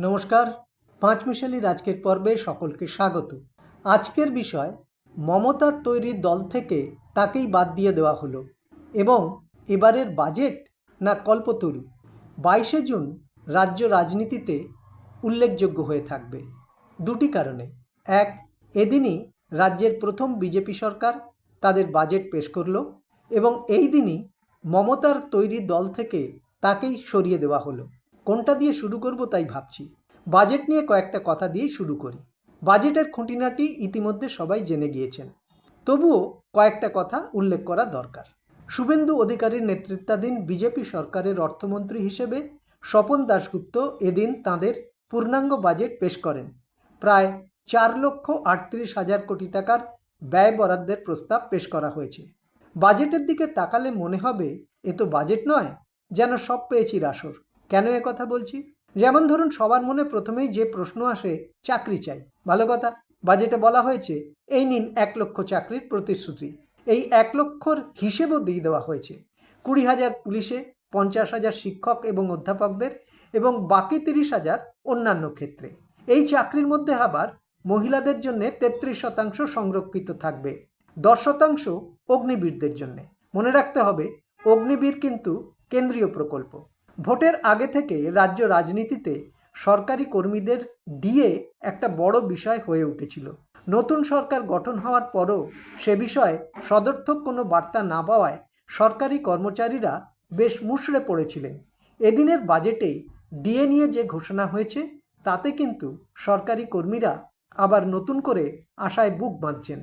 নমস্কার, পাঁচমিশালির আজকের পর্বে সকলকে স্বাগত। আজকের বিষয়, মমতার তৈরি দল থেকে তাকেই বাদ দিয়ে দেওয়া হলো এবং এবারের বাজেট না কল্পতরু। 22শে জুন রাজ্য রাজনীতিতে উল্লেখযোগ্য হয়ে থাকবে দুটি কারণে। এক, এদিনই রাজ্যের প্রথম বিজেপি সরকার তাদের বাজেট পেশ করলো এবং এই দিনই মমতার তৈরি দল থেকে তাকেই সরিয়ে দেওয়া হলো। কোনটা দিয়ে শুরু করব তাই ভাবছি। বাজেট নিয়ে কয়েকটা কথা দিয়েই শুরু করি। বাজেটের খুঁটিনাটি ইতিমধ্যে সবাই জেনে গিয়েছেন, তবুও কয়েকটা কথা উল্লেখ করা দরকার। শুভেন্দু অধিকারীর নেতৃত্বাধীন বিজেপি সরকারের অর্থমন্ত্রী হিসেবে স্বপন দাশগুপ্ত এদিন তাঁদের পূর্ণাঙ্গ বাজেট পেশ করেন। প্রায় 4,38,000 কোটি টাকার ব্যয় বরাদ্দের প্রস্তাব পেশ করা হয়েছে। বাজেটের দিকে তাকালে মনে হবে এ তো বাজেট নয়, যেন সব পেয়েছি রাসর। কেন এ কথা বলছি? যেমন ধরুন, সবার মনে প্রথমেই যে প্রশ্ন আসে, চাকরি চাই। ভালো কথা, বাজেটে বলা হয়েছে এই নিন 1 লক্ষ চাকরির প্রতিশ্রুতি। এই 1 লক্ষর হিসেবও দিয়ে দেওয়া হয়েছে 20,000 পুলিশে, 50,000 শিক্ষক এবং অধ্যাপকদের এবং বাকি 30,000 অন্যান্য ক্ষেত্রে। এই চাকরির মধ্যে আবার মহিলাদের জন্য 33% সংরক্ষিত থাকবে, 10% অগ্নিবীরদের জন্য। মনে রাখতে হবে, অগ্নিবীর কিন্তু কেন্দ্রীয় প্রকল্প। ভোটের আগে থেকে রাজ্য রাজনীতিতে সরকারি কর্মীদের ডিএ একটা বড় বিষয় হয়ে উঠেছিল। নতুন সরকার গঠন হওয়ার পরও সে বিষয়ে সদর্থক কোনো বার্তা না পাওয়ায় সরকারি কর্মচারীরা বেশ মুষড়ে পড়েছিলেন। এদিনের বাজেটে ডিএ নিয়ে যে ঘোষণা হয়েছে তাতে কিন্তু সরকারি কর্মীরা আবার নতুন করে আশায় বুক বাঁধছেন।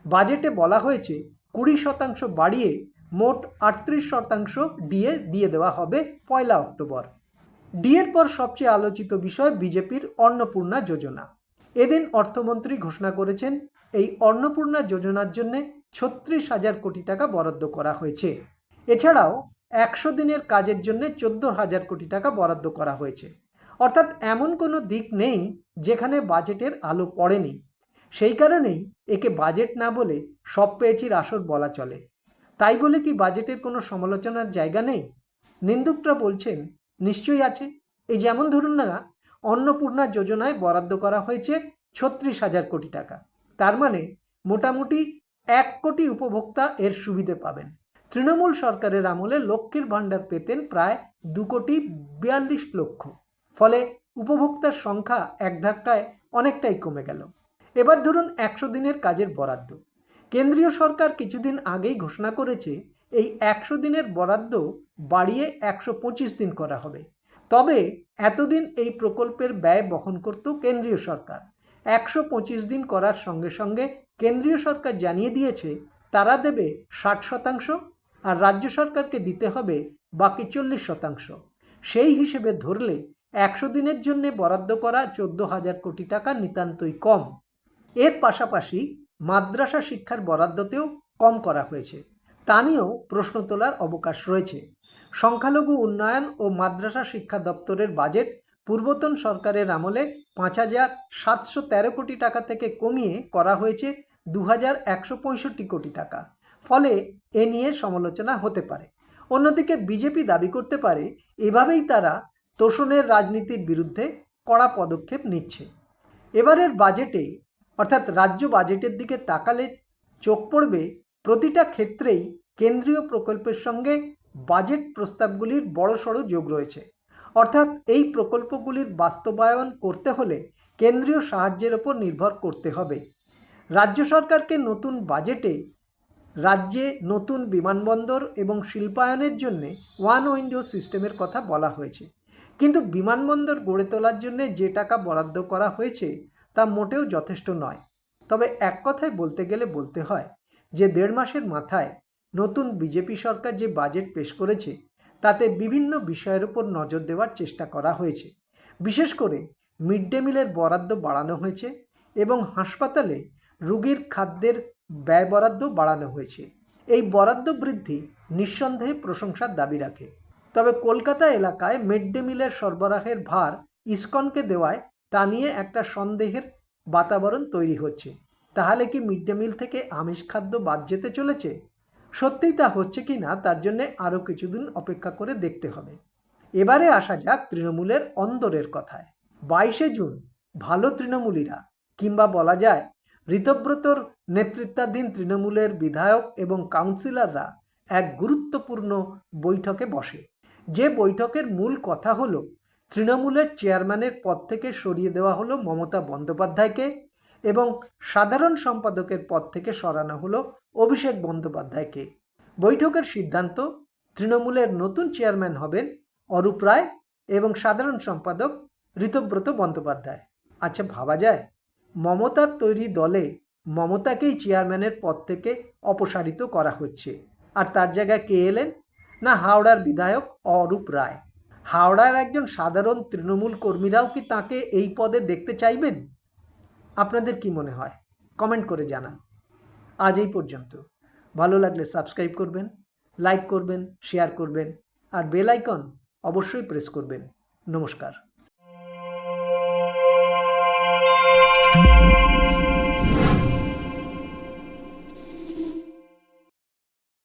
বাজেটে বলা হয়েছে 20% বাড়িয়ে মোট 38% ডিএ দিয়ে দেওয়া হবে 1 অক্টোবর। ডিএর পর সবচেয়ে আলোচিত বিষয় বিজেপির অন্নপূর্ণা যোজনা। এদিন অর্থমন্ত্রী ঘোষণা করেছেন এই অন্নপূর্ণা যোজনার জন্য 36,000 কোটি টাকা বরাদ্দ করা হয়েছে। এছাড়াও 100 দিনের কাজের জন্য 14,000 কোটি টাকা বরাদ্দ করা হয়েছে। অর্থাৎ এমন কোনো দিক নেই যেখানে বাজেটের আলো পড়েনি। সেই কারণেই একে বাজেট না বলে সব পেয়েছি রাসর বলা চলে। তাই বলে কি বাজেটের কোনো সমালোচনার জায়গা নেই? নিন্দুকরা বলছেন নিশ্চয়ই আছে। এই যেমন ধরুন না, অন্নপূর্ণা যোজনায় বরাদ্দ করা হয়েছে 36,000 কোটি টাকা। তার মানে মোটামুটি 1 কোটি উপভোক্তা এর সুবিধে পাবেন। তৃণমূল সরকারের আমলে লক্ষ্মীর ভাণ্ডার পেতেন প্রায় 2,42 লক্ষ। ফলে উপভোক্তার সংখ্যা এক ধাক্কায় অনেকটাই কমে গেল। এবার ধরুন 100 দিনের কাজের বরাদ্দ। কেন্দ্রীয় সরকার কিছুদিন আগেই ঘোষণা করেছে এই 100 দিনের বরাদ্দ বাড়িয়ে 125 দিন করা হবে। তবে এতদিন এই প্রকল্পের ব্যয় বহন করত কেন্দ্রীয় সরকার। 125 দিন করার সঙ্গে সঙ্গে কেন্দ্রীয় সরকার জানিয়ে দিয়েছে তারা দেবে 60% আর রাজ্য সরকারকে দিতে হবে বাকি 40%। সেই হিসেবে ধরলে 100 দিনের জন্য বরাদ্দ করা 14,000 কোটি টাকা নিতান্তই কম। এর পাশাপাশি মাদ্রাসা শিক্ষার বরাদ্দতেও কম করা হয়েছে। তা নিয়েও প্রশ্ন তোলার অবকাশ রয়েছে। সংখ্যালঘু উন্নয়ন ও মাদ্রাসা শিক্ষা দপ্তরের বাজেট পূর্বতন সরকারের আমলে 5,713 কোটি টাকা থেকে কমিয়ে করা হয়েছে 2,165 কোটি টাকা। ফলে এ নিয়ে সমালোচনা হতে পারে। অন্যদিকে বিজেপি দাবি করতে পারে এভাবেই তারা তোষণের রাজনীতির বিরুদ্ধে কড়া পদক্ষেপ নিচ্ছে। এবারের বাজেটে অর্থাৎ রাজ্য বাজেটের দিকে তাকালে চোখ পড়বে প্রতিটা ক্ষেত্রেই কেন্দ্রীয় প্রকল্পের সঙ্গে বাজেট প্রস্তাবগুলির বড়সড় যোগ রয়েছে। অর্থাৎ এই প্রকল্পগুলির বাস্তবায়ন করতে হলে কেন্দ্রীয় সাহায্যের ওপর নির্ভর করতে হবে। রাজ্য সরকারকে নতুন বাজেটে রাজ্যে নতুন বিমানবন্দর এবং শিল্পায়নের জন্য ওয়ান উইন্ডো সিস্টেমের কথা বলা হয়েছে। কিন্তু বিমানবন্দর গড়ে তোলার জন্য যে টাকা বরাদ্দ করা হয়েছে তা মোটেও যথেষ্ট নয়। তবে এক কথায় বলতে গেলে বলতে হয় যে 1.5 মাসের মাথায় নতুন বিজেপি সরকার যে বাজেট পেশ করেছে তাতে বিভিন্ন বিষয়ের উপর নজর দেওয়ার চেষ্টা করা হয়েছে। বিশেষ করে মিড ডে মিলের বরাদ্দ বাড়ানো হয়েছে এবং হাসপাতালে রোগীর খাদ্যের ব্যয় বরাদ্দ বাড়ানো হয়েছে। এই বরাদ্দ বৃদ্ধি নিঃসন্দেহে প্রশংসার দাবি রাখে। তবে কলকাতা এলাকায় মিড ডে মিলের সরবরাহের ভার ইসকনকে দেওয়ায় তা নিয়ে একটা সন্দেহের বাতাবরণ তৈরি হচ্ছে। তাহলে কি মিড ডে মিল থেকে আমিষ খাদ্য বাদ যেতে চলেছে? সত্যিই তা হচ্ছে কি না তার জন্য আরও কিছুদিন অপেক্ষা করে দেখতে হবে। এবারে আসা যাক তৃণমূলের অন্দরের কথায়। 22শে জুন ভালো তৃণমূলীরা কিংবা বলা যায় ঋতব্রতর নেতৃত্বাধীন তৃণমূলের বিধায়ক এবং কাউন্সিলররা এক গুরুত্বপূর্ণ বৈঠকে বসে। যে বৈঠকের মূল কথা হলো তৃণমূলের চেয়ারম্যানের পদ থেকে সরিয়ে দেওয়া হলো মমতা বন্দ্যোপাধ্যায়কে এবং সাধারণ সম্পাদকের পদ থেকে সরানো হলো অভিষেক বন্দ্যোপাধ্যায়কে। বৈঠকের সিদ্ধান্ত, তৃণমূলের নতুন চেয়ারম্যান হবেন অরূপ রায় এবং সাধারণ সম্পাদক ঋতব্রত বন্দ্যোপাধ্যায়। আচ্ছা, ভাবা যায় মমতার তৈরি দলে মমতাকেই চেয়ারম্যানের পদ থেকে অপসারিত করা হচ্ছে, আর তার জায়গায় কে এলেন? না, হাওড়ার বিধায়ক অরূপ রায়। হাওড়ার একজন সাধারণ তৃণমূল কর্মীরাও কি তাকে এই পদে দেখতে চাইবেন? আপনাদের কি মনে হয়? কমেন্ট করে জানান। আজ এই পর্যন্ত। ভালো লাগলে সাবস্ক্রাইব করবেন, লাইক করবেন, শেয়ার করবেন আর বেল আইকন অবশ্যই প্রেস করবেন। নমস্কার।